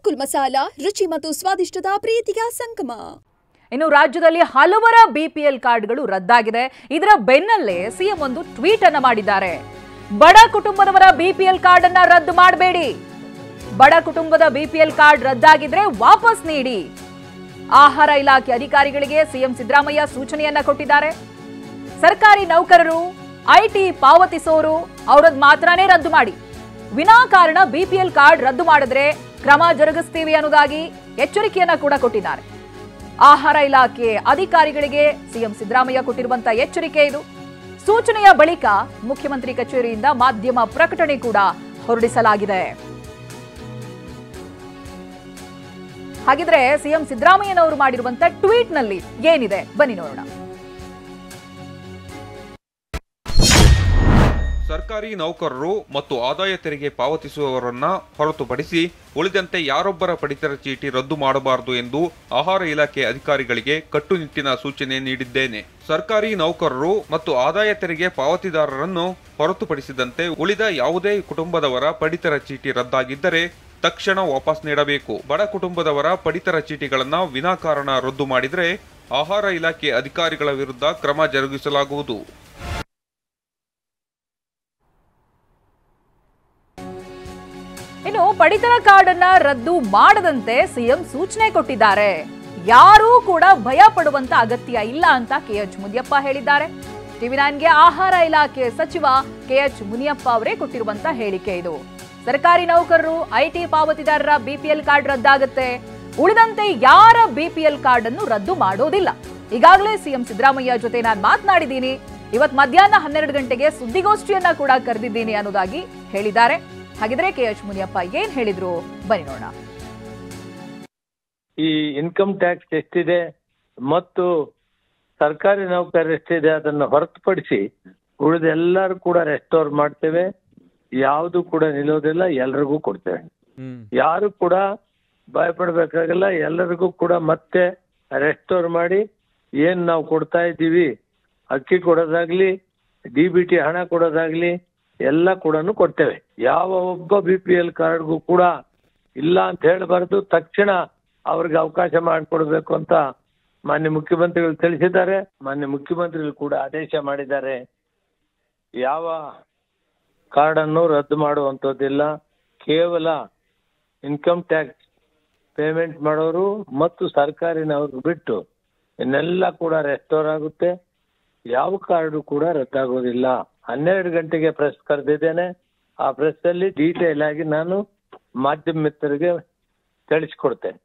ಗೋಕುಲ್ ಮಸಾಲಾ ರುಚಿ ಮತ್ತು ಸ್ವಾದಿಷ್ಟದ ಪ್ರೀತಿಯ ಸಂಗಮ. ಇನ್ನು ರಾಜ್ಯದಲ್ಲಿ ಹಲವರ ಬಿಪಿಎಲ್ ಕಾರ್ಡ್ಗಳು ರದ್ದಾಗಿದೆ. ಇದರ ಬೆನ್ನಲ್ಲೇ ಸಿಎಂ ಒಂದು ಟ್ವೀಟ್ ಅನ್ನು ಮಾಡಿದ್ದಾರೆ. ಬಡ ಕುಟುಂಬದವರ ಬಿಪಿಎಲ್ ಕಾರ್ಡ್ ಅನ್ನ ರದ್ದು ಮಾಡಬೇಡಿ. ಬಡ ಕುಟುಂಬದ ಬಿಪಿಎಲ್ ಕಾರ್ಡ್ ರದ್ದಾಗಿದ್ರೆ ವಾಪಸ್ ನೀಡಿ. ಆಹಾರ ಇಲಾಖೆ ಅಧಿಕಾರಿಗಳಿಗೆ ಸಿಎಂ ಸಿದ್ದರಾಮಯ್ಯ ಸೂಚನೆಯನ್ನ ಕೊಟ್ಟಿದ್ದಾರೆ. ಸರ್ಕಾರಿ ನೌಕರರು, ಐಟಿ ಪಾವತಿಸೋರು ಅವರದ್ದು ಮಾತ್ರನೇ ರದ್ದು ಮಾಡಿ. ವಿನಾಕಾರಣ ಬಿಪಿಎಲ್ ಕಾರ್ಡ್ ರದ್ದು ಮಾಡಿದ್ರೆ ಕ್ರಮ ಜರುಗಿಸ್ತೀವಿ ಅನ್ನೋದಾಗಿ ಎಚ್ಚರಿಕೆಯನ್ನ ಕೂಡ ಕೊಟ್ಟಿದ್ದಾರೆ. ಆಹಾರ ಇಲಾಖೆ ಅಧಿಕಾರಿಗಳಿಗೆ ಸಿಎಂ ಸಿದ್ದರಾಮಯ್ಯ ಕೊಟ್ಟಿರುವಂತಹ ಎಚ್ಚರಿಕೆ ಇದು. ಸೂಚನೆಯ ಬಳಿಕ ಮುಖ್ಯಮಂತ್ರಿ ಕಚೇರಿಯಿಂದ ಮಾಧ್ಯಮ ಪ್ರಕಟಣೆ ಕೂಡ ಹೊರಡಿಸಲಾಗಿದೆ. ಹಾಗಿದ್ರೆ ಸಿಎಂ ಸಿದ್ದರಾಮಯ್ಯನವರು ಮಾಡಿರುವಂತಹ ಟ್ವೀಟ್ ನಲ್ಲಿ ಏನಿದೆ ಬನ್ನಿ ನೋಡೋಣ. ಸರ್ಕಾರಿ ನೌಕರರು ಮತ್ತು ಆದಾಯ ತೆರಿಗೆ ಪಾವತಿಸುವವರನ್ನ ಹೊರತುಪಡಿಸಿ ಉಳಿದಂತೆ ಯಾರೊಬ್ಬರ ಪಡಿತರ ಚೀಟಿ ರದ್ದು ಮಾಡಬಾರದು ಎಂದು ಆಹಾರ ಇಲಾಖೆ ಅಧಿಕಾರಿಗಳಿಗೆ ಕಟ್ಟುನಿಟ್ಟಿನ ಸೂಚನೆ ನೀಡಿದ್ದೇನೆ. ಸರ್ಕಾರಿ ನೌಕರರು ಮತ್ತು ಆದಾಯ ತೆರಿಗೆ ಪಾವತಿದಾರರನ್ನು ಹೊರತುಪಡಿಸಿದಂತೆ ಉಳಿದ ಯಾವುದೇ ಕುಟುಂಬದವರ ಪಡಿತರ ಚೀಟಿ ರದ್ದಾಗಿದ್ದರೆ ತಕ್ಷಣ ವಾಪಸ್ ನೀಡಬೇಕು. ಬಡ ಕುಟುಂಬದವರ ಪಡಿತರ ಚೀಟಿಗಳನ್ನ ವಿನಾಕಾರಣ ರದ್ದು ಮಾಡಿದರೆ ಆಹಾರ ಇಲಾಖೆ ಅಧಿಕಾರಿಗಳ ವಿರುದ್ಧ ಕ್ರಮ ಜರುಗಿಸಲಾಗುವುದು. ಇನ್ನು ಪಡಿತರ ಕಾರ್ಡ್ ಅನ್ನ ರದ್ದು ಮಾಡದಂತೆ ಸಿಎಂ ಸೂಚನೆ ಕೊಟ್ಟಿದ್ದಾರೆ. ಯಾರೂ ಕೂಡ ಭಯ ಪಡುವಂತ ಅಗತ್ಯ ಇಲ್ಲ ಅಂತ ಕೆಎಚ್ ಮುನಿಯಪ್ಪ ಹೇಳಿದ್ದಾರೆ. ಟಿವಿ9ಗೆ ಆಹಾರ ಇಲಾಖೆ ಸಚಿವ ಕೆಎಚ್ ಮುನಿಯಪ್ಪ ಅವರೇ ಕೊಟ್ಟಿರುವಂತ ಹೇಳಿಕೆ ಇದು. ಸರ್ಕಾರಿ ನೌಕರರು, ಐಟಿ ಪಾವತಿದಾರರ ಬಿಪಿಎಲ್ ಕಾರ್ಡ್ ರದ್ದಾಗುತ್ತೆ. ಉಳಿದಂತೆ ಯಾರ ಬಿಪಿಎಲ್ ಕಾರ್ಡ್ ಅನ್ನು ರದ್ದು ಮಾಡೋದಿಲ್ಲ. ಈಗಾಗಲೇ ಸಿಎಂ ಸಿದ್ದರಾಮಯ್ಯ ಜೊತೆ ನಾನು ಮಾತನಾಡಿದ್ದೀನಿ. ಇವತ್ತು ಮಧ್ಯಾಹ್ನ 12 ಗಂಟೆಗೆ ಸುದ್ದಿಗೋಷ್ಠಿಯನ್ನ ಕೂಡ ಕರೆದಿದ್ದೀನಿ ಅನ್ನೋದಾಗಿ ಹೇಳಿದ್ದಾರೆ. ಹಾಗಿದ್ರೆ ಕೆಎಚ್ ಮುನಿಯಪ್ಪ ಏನ್ ಹೇಳಿದ್ರು ಬನ್ನಿ ನೋಡೋಣ. ಈ ಇನ್ಕಮ್ ಟ್ಯಾಕ್ಸ್ ಎಷ್ಟಿದೆ ಮತ್ತು ಸರ್ಕಾರಿ ನೌಕರರು ಎಷ್ಟಿದೆ ಅದನ್ನು ಹೊರತುಪಡಿಸಿ ಉಳಿದ ಎಲ್ಲರೂ ಕೂಡ ರೆಸ್ಟೋರ್ ಮಾಡ್ತೇವೆ. ಯಾವುದು ಕೂಡ ನಿಲ್ಲೋದಿಲ್ಲ, ಎಲ್ರಿಗೂ ಕೊಡ್ತೇವೆ. ಯಾರು ಕೂಡ ಭಯಪಡ್ಬೇಕಾಗಿಲ್ಲ. ಎಲ್ಲರಿಗೂ ಕೂಡ ಮತ್ತೆ ರೆಸ್ಟೋರ್ ಮಾಡಿ ಏನ್ ನಾವು ಕೊಡ್ತಾ ಇದ್ದೀವಿ, ಅಕ್ಕಿ ಕೊಡೋದಾಗ್ಲಿ, DBT ಹಣ ಕೊಡೋದಾಗ್ಲಿ ಎಲ್ಲ ಕೂಡ ಕೊಡ್ತೇವೆ. ಯಾವ ಒಬ್ಬ BPL ಕಾರ್ಡ್ಗೂ ಕೂಡ ಇಲ್ಲ ಅಂತ ಹೇಳಬಾರ್ದು. ತಕ್ಷಣ ಅವ್ರಿಗೆ ಅವಕಾಶ ಮಾಡಿಕೊಡ್ಬೇಕು ಅಂತ ಮಾನ್ಯ ಮುಖ್ಯಮಂತ್ರಿಗಳು ತಿಳಿಸಿದ್ದಾರೆ. ಮಾನ್ಯ ಮುಖ್ಯಮಂತ್ರಿಗಳು ಕೂಡ ಆದೇಶ ಮಾಡಿದ್ದಾರೆ. ಯಾವ ಕಾರ್ಡ್ ಅನ್ನು ರದ್ದು ಮಾಡುವಂತದ್ದಿಲ್ಲ. ಕೇವಲ ಇನ್ಕಮ್ ಟ್ಯಾಕ್ಸ್ ಪೇಮೆಂಟ್ ಮಾಡೋರು ಮತ್ತು ಸರ್ಕಾರಿನವ್ರಿಗೆ ಬಿಟ್ಟು ಇನ್ನೆಲ್ಲ ಕೂಡ ರೆಸ್ಟೋರ್ ಆಗುತ್ತೆ. ಯಾವ ಕಾರ್ಡು ಕೂಡ ರದ್ದಾಗೋದಿಲ್ಲ. 12 ಗಂಟೆಗೆ ಪ್ರೆಸ್ ಕರೆದಿದ್ದೇನೆ. ಆ ಪ್ರೆಸ್ ಅಲ್ಲಿ ಡೀಟೇಲ್ ಆಗಿ ನಾನು ಮಾಧ್ಯಮ ಮಿತ್ರರಿಗೆ ತಿಳಿಸಿಕೊಡ್ತೇನೆ.